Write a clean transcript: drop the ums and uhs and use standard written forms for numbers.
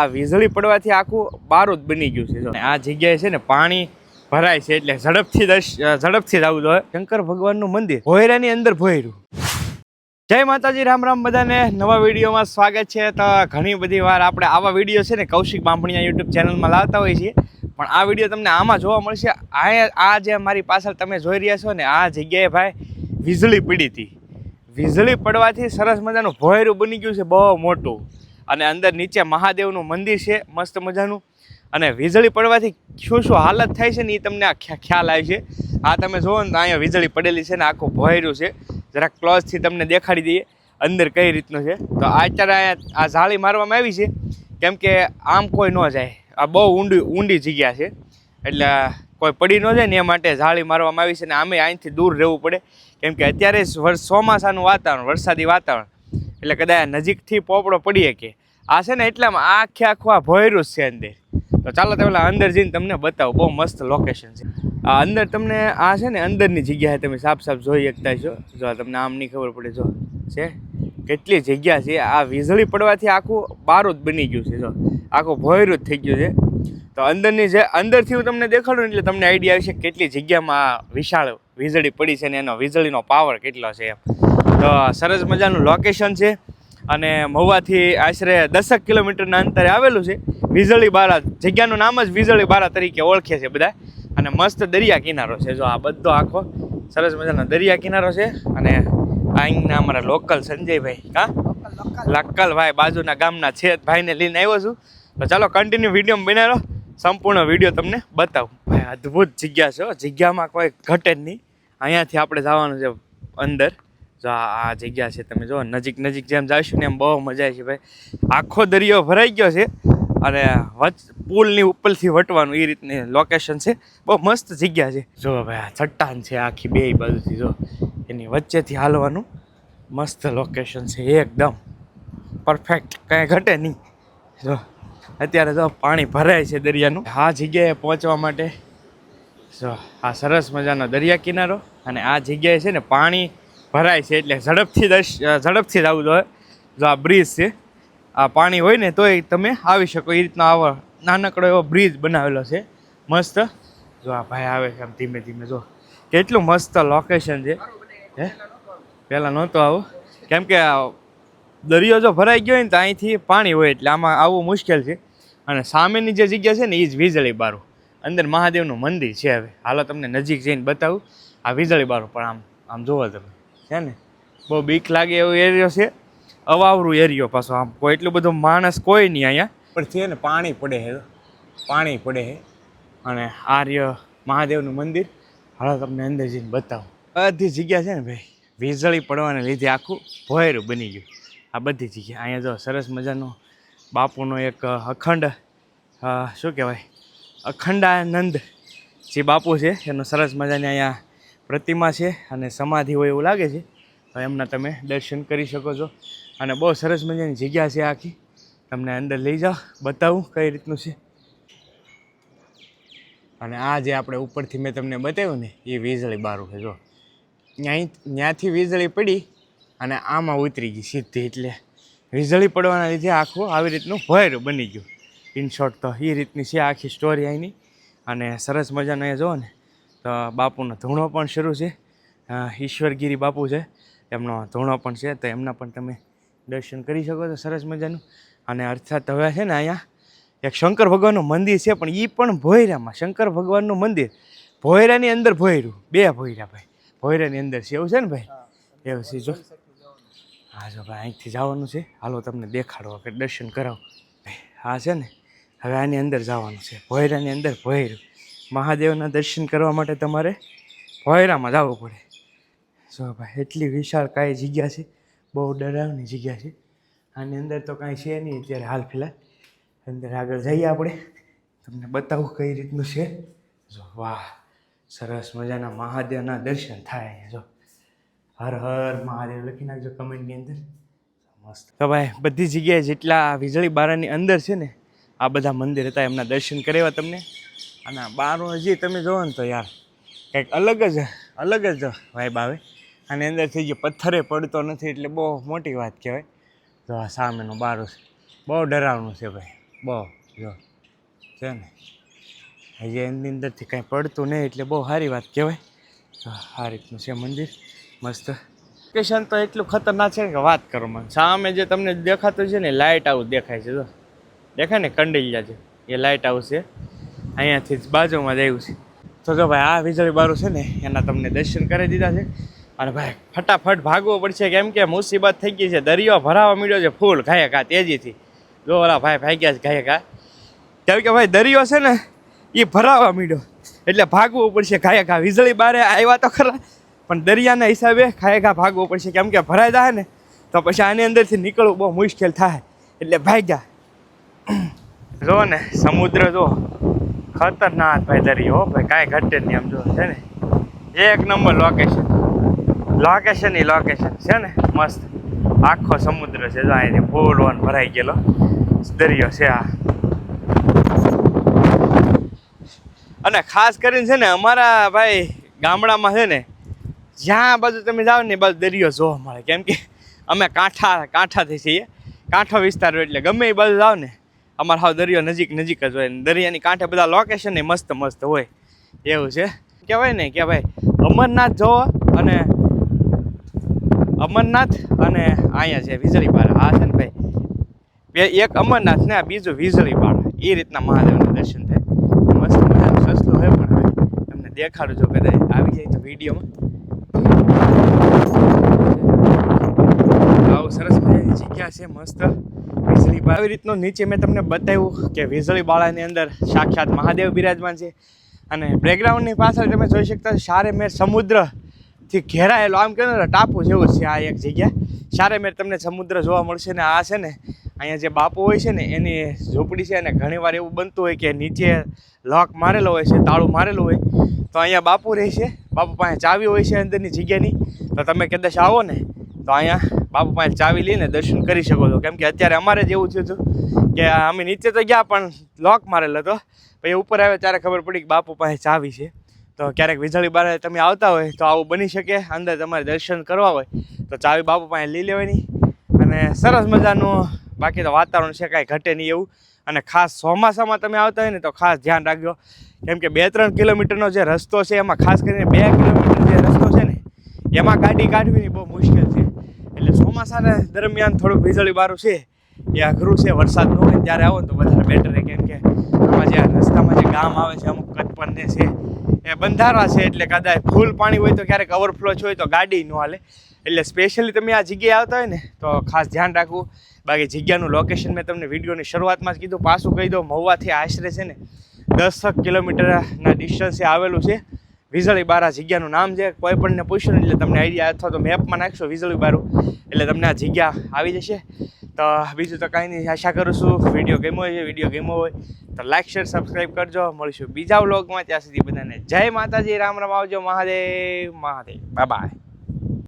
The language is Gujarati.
આ વીજળી પડવાથી આખું બારૂદ બની ગયું છે. આ જગ્યાએ છે ને પાણી ભરાય છે એટલે ઝડપથી જવું જોઈએ. શંકર ભગવાનનું મંદિર ભોયરાની અંદર ભોયરું. જય માતાજી, રામ રામ બધાને. નવા વિડીયોમાં સ્વાગત છે. તો ઘણી બધી વાર આપણે આવા વિડીયો છે ને કૌશિક બામણિયા યુટ્યુબ ચેનલમાં લાવતા હોઈએ છીએ, પણ આ વિડીયો તમને આમાં જોવા મળશે. આ જે મારી પાછળ તમે જોઈ રહ્યા છો ને, આ જગ્યાએ ભાઈ વીજળી પડી હતી. વીજળી પડવાથી સરસ મજાનું ભોયરું બની ગયું છે, બહુ મોટું. અને અંદર નીચે મહાદેવનું મંદિર છે મસ્ત મજાનું. અને વીજળી પડવાથી શું હાલત થાય છે ને એ તમને ખ્યાલ આવે છે. આ તમે જુઓ ને, અહીંયા વીજળી પડેલી છે ને આખું ભોયરું છે. જરાક ક્લોઝથી તમને દેખાડી દઈએ અંદર કઈ રીતનું છે. તો અત્યારે આ જાળી મારવામાં આવી છે કેમ કે આમ કોઈ ન જાય. આ બહુ ઊંડી જગ્યા છે એટલે કોઈ પડી ન જાય ને એ માટે જાળી મારવામાં આવી છે. ને આમે અહીંથી દૂર રહેવું પડે કેમ કે અત્યારે ચોમાસાનું વાતાવરણ, વરસાદી વાતાવરણ, એટલે કદાચ નજીકથી પોપડો પડીએ કે આ છે ને એટલામાં આખું આ ભોયરું જ છે અંદર. તો ચાલો તો પેલા અંદર જઈને તમને બતાવું. બહુ મસ્ત લોકેશન છે આ અંદર. તમને આ છે ને અંદરની જગ્યા તમે સાફ જોઈ શકતા છો. જો તમને આમ નહીં ખબર પડે, જો છે કેટલી જગ્યા છે. આ વીજળી પડવાથી આખું બારૂદ બની ગયું છે. જો આખું ભોયરું જ થઈ ગયું છે. તો અંદરથી હું તમને દેખાડું એટલે તમને આઈડિયા આવશે કેટલી જગ્યામાં વિશાળ વીજળી પડી છે ને એનો વીજળીનો પાવર કેટલો છે એમ. તો સરસ મજાનું લોકેશન છે અને મહુવાથી આશરે 10 કિલોમીટરના અંતરે આવેલું છે. વીજળી બારા, જગ્યાનું નામ જ વીજળી બારા તરીકે ઓળખે છે બધા. અને મસ્ત દરિયા કિનારો છે. જો આ બધો આખો સરસ મજાનો દરિયા કિનારો છે. અને અહીંના અમારા લોકલ સંજયભાઈ, લક્કલ ભાઈ બાજુના ગામના છે, ભાઈને લઈને આવ્યો છું. તો ચાલો કન્ટિન્યુ વિડીયો બનાવો, સંપૂર્ણ વિડીયો તમને બતાવું. ભાઈ અદ્ભુત જગ્યા છે, જગ્યામાં કોઈ ઘટે જ નહીં. અહીંયાથી આપણે જવાનું છે અંદર. જો આ જગ્યા છે તમે જો નજીક જેમ જઈશું ને એમ બહુ મજા આવે છે ભાઈ. આખો દરિયો ભરાઈ ગયો છે અને પુલની ઉપરથી વટવાનું એ રીતની લોકેશન છે. બહુ મસ્ત જગ્યા છે. જો ભાઈ આ ચટ્ટાન છે આખી બે બાજુથી, જો એની વચ્ચેથી હાલવાનું મસ્ત લોકેશન છે એકદમ પરફેક્ટ, કાંઈ ઘટે નહીં. જો અત્યારે જો પાણી ભરાય છે દરિયાનું. આ જગ્યાએ પહોંચવા માટે જો આ સરસ મજાનો દરિયા કિનારો. અને આ જગ્યાએ છે ને પાણી ભરાય છે એટલે ઝડપથી જવું જોઈએ. જો આ બ્રિજ છે, આ પાણી હોય ને તોય તમે આવી શકો એ રીતનો આવો નાનકડો એવો બ્રિજ બનાવેલો છે મસ્ત. જો આ ભાઈ આવે છે આમ ધીમે ધીમે. જો કેટલું મસ્ત લોકેશન છે. પહેલાં નહોતો આવું કેમ કે દરિયો જો ભરાઈ ગયો હોય ને તો અહીંથી પાણી હોય એટલે આમાં આવવું મુશ્કેલ છે. અને સામેની જે જગ્યા છે ને એ જ વીજળી બારું. અંદર મહાદેવનું મંદિર છે. હવે હાલો તમને નજીક જઈને બતાવું આ વીજળી બારું. પણ આમ જોવો તમે છે ને બહુ બીક લાગે એવો એરિયો છે, અવાવરું એરિયો પાછો. આમ કોઈ એટલું બધું માણસ કોઈ નહીં અહીંયા, પણ છે ને પાણી પડે છે. અને આ રહ્યો મહાદેવનું મંદિર. હાલો તમને અંદર જઈને બતાવું. બધી જગ્યા છે ને ભાઈ વીજળી પડવાને લીધે આખું ભોયરું બની ગયું. આ બધી જગ્યા અહીંયા જો સરસ મજાનો બાપુનો એક અખંડ શું કહેવાય અખંડાનંદ જે બાપુ છે એનો સરસ મજાની અહીંયા પ્રતિમા છે અને સમાધિ હોય એવું લાગે છે. તો એમના તમે દર્શન કરી શકો છો. અને બહુ સરસ મજાની જગ્યા છે આખી. તમને અંદર લઈ જાઓ, બતાવું કઈ રીતનું છે. અને આ જે આપણે ઉપરથી મેં તમને બતાવ્યું ને એ વીજળી બારું છે. જો ત્યાંથી વીજળી પડી અને આમાં ઉતરી ગઈ સીધી. એટલે વીજળી પડવાના લીધે આખું આવી રીતનું ભોયરું બની ગયું. ઇન શોર્ટ તો એ રીતની છે આખી સ્ટોરી અહીંની. અને સરસ મજાનો અહીંયા જુઓ ને તો બાપુનો ધૂણો પણ શરૂ છે. ઈશ્વરગીરી બાપુ છે, એમનો ધૂણો પણ છે. તો એમના પણ તમે દર્શન કરી શકો છો સરસ મજાનું. અને અર્થાત હવે છે ને અહીંયા એક શંકર ભગવાનનું મંદિર છે, પણ એ પણ ભોયરામાં. શંકર ભગવાનનું મંદિર ભોયરાની અંદર ભોયરું, બે ભોયરા ભાઈ ભોયરાની અંદર છે. એવું છે ને ભાઈ? એવું છે. જો હા જો ભાઈ અહીંથી જવાનું છે. હાલો તમને દેખાડો કે દર્શન કરાવો. હા છે ને હવે આની અંદર જવાનું છે ભોયરાની અંદર ભોયરું. મહાદેવના દર્શન કરવા માટે તમારે ભોયરામાં જવું પડે. જો ભાઈ એટલી વિશાળ કાંઈ જગ્યા છે, બહુ ડરાવની જગ્યા છે. આની અંદર તો કાંઈ છે નહીં અત્યારે હાલ ફિલહાલ. અંદર આગળ જઈએ આપણે, તમને બતાવું કઈ રીતનું છે. જો વાહ સરસ મજાના મહાદેવના દર્શન થાય અહીંયા. જો હર હર મહાદેવ લખી નાખજો કમેન્ટની અંદર. મસ્ત. તો ભાઈ બધી જગ્યાએ જેટલા વીજળી બારાની અંદર છે ને આ બધા મંદિર હતા એમના દર્શન કરાવ્યા તમને. અને બારું હજી તમે જોવો ને તો યાર કંઈક અલગ જ વાઇબ આવે. આની અંદર થઈ ગયો પથ્થરે પડતો નથી એટલે બહુ મોટી વાત કહેવાય. તો આ સામેનું બારું છે, બહુ ડરાવનું છે ભાઈ. બહુ જો છે ને હજી એની અંદરથી કાંઈ પડતું નહીં એટલે બહુ સારી વાત કહેવાય. તો આ રીતનું છે મંદિર મસ્ત. લોકેશન તો એટલું ખતરનાક છે ને કે વાત કરો માં. સામે જે તમને દેખાતું છે ને લાઇટ હાઉસ દેખાય છે. જો દેખાય ને કંડેલિયા છે એ લાઇટ હાઉસ છે. અહીંયાથી જ બાજુમાં જ આવ્યું છે. તો જો ભાઈ આ વીજળી બારું છે ને એના તમને દર્શન કરી દીધા છે. અને ભાઈ ફટાફટ ભાગવું પડશે કેમ કે મુસીબત થઈ ગઈ છે. દરિયો ભરાવા મળ્યો છે ફૂલ ઘાયકા તેજીથી. જો ઓલા ભાઈ ભાગ્યા છે ઘાયકા કેમ કે ભાઈ દરિયો છે ને એ ભરાવા મળ્યો એટલે ભાગવું પડશે ઘાયકા. વીજળી બારે આવ્યા તો ખરા પણ દરિયાના હિસાબે ઘાયકા ભાગવું પડશે કેમ કે ભરાઈ જાય ને તો પછી આની અંદરથી નીકળવું બહુ મુશ્કેલ થાય એટલે ભાગ્યા. જો ને સમુદ્ર જો ખતરનાક ભાઈ દરિયો ભાઈ કાંઈ ઘટે નહીં આમ જો છે ને એક નંબર લોકેશન છે ને મસ્ત. આખો સમુદ્ર છે જો અહીંથી ફૂલ વન ભરાઈ ગયેલો દરિયો છે આ. અને ખાસ કરીને છે ને અમારા ભાઈ ગામડામાં છે ને જ્યાં બાજુ તમે જાઓ ને એ બાજુ દરિયો જોવા મળે કેમ કે અમે કાંઠાથી છીએ. કાંઠો વિસ્તાર એટલે ગમે એ બાજુ જાઓ ને અમારે હાવ દરિયો નજીક જ હોય. દરિયાની કાંઠે બધા લોકેશન એ મસ્ત હોય એવું છે. કહેવાય ને કે ભાઈ અમરનાથ જોવો અને અહીંયા છે વીજળી બારા. આ છે ને ભાઈ એક અમરનાથ ને બીજું વીજળી બારા એ રીતના મહાદેવના દર્શન થાય. મસ્ત મજાનું સસ્તું હોય પણ હવે તમને દેખાડું જો કદાચ આવી જાય તો વિડીયોમાં. આવું સરસ મજાની જગ્યા છે મસ્ત વીજળી બારા. આવી રીતનું નીચે મેં તમને બતાવ્યું કે વીજળી બાળાની અંદર સાક્ષાત મહાદેવ બિરાજમાન છે. અને બેકગ્રાઉન્ડની પાછળ તમે જોઈ શકતા સારેમેર સમુદ્રથી ઘેરાયેલો આમ કહે ને ટાપુ જેવું છે આ એક જગ્યા. સારેમેર તમને સમુદ્ર જોવા મળશે ને આ છે ને અહીંયા જે બાપુ હોય છે ને એની ઝૂંપડી છે. અને ઘણીવાર એવું બનતું હોય કે નીચે લોક મારેલો હોય છે તાળું મારેલું હોય તો અહીંયા બાપુ રહે છે. બાપુ પાસે ચાવી હોય છે અંદરની જગ્યાની. તો તમે કદાચ આવો ને તો અહીંયા બાપુ પાસે ચાવી લઈને દર્શન કરી શકો છો. કેમ કે અત્યારે અમારે જ એવું થયું હતું કે અમે નીચે તો ગયા પણ લોક મારેલો હતો. પછી ઉપર આવે ત્યારે ખબર પડી કે બાપુ પાસે ચાવી છે. તો ક્યારેક વીજળી બારે તમે આવતા હોય તો આવું બની શકે. અંદર તમારે દર્શન કરવા હોય તો ચાવી બાપુ પાસે લઈ લેવાની. અને સરસ મજાનું બાકી તો વાતાવરણ છે કાંઈ ઘટે નહીં એવું. અને ખાસ ચોમાસામાં તમે આવતા હોય ને તો ખાસ ધ્યાન રાખજો કેમ કે 2-3 કિલોમીટરનો જે રસ્તો છે એમાં ખાસ કરીને 2 કિલોમીટર જે રસ્તો છે ને એમાં ગાડી કાઢવી બહુ મુશ્કેલ છે. એટલે ચોમાસાના દરમિયાન થોડુંક વીજળી બારું છે એ અઘરું છે. વરસાદ ન હોય ત્યારે આવો ને તો વધારે બેટર રહે કેમ કે આમાં જે રસ્તામાં જે ગામ આવે છે અમુક કટપણને છે એ બંધારા છે એટલે કદાચ ફૂલ પાણી હોય તો ક્યારેક ઓવરફ્લો હોય તો ગાડી ન હાલે. એટલે સ્પેશિયલી તમે આ જગ્યાએ આવતા હોય ને તો ખાસ ધ્યાન રાખવું. બાકી જગ્યાનું લોકેશન મેં તમને વિડીયોની શરૂઆતમાં જ કીધું પાછું કહી દઉં. મહુવાથી આશરે છે ને 10 કિલોમીટરના ડિસ્ટન્સે આવેલું છે વીજળી બારા જગ્યાનું નામ છે. કોઈ પણને પૂછ્યું ને એટલે તમને આઈડિયા અથવા તો મેપમાં નાખશો વીજળી બારું એટલે તમને આ જગ્યા આવી જશે. તો બીજું તો કાંઈ નહીં. આશા કરું છું વિડીયો ગમ્યો હોય તો લાઈક શેર સબસ્ક્રાઈબ કરજો. મળીશું બીજા વ્લોગમાં. ત્યાં સુધી બધાને જય માતાજી રામ રામ. આવજો. મહાદેવ બાય.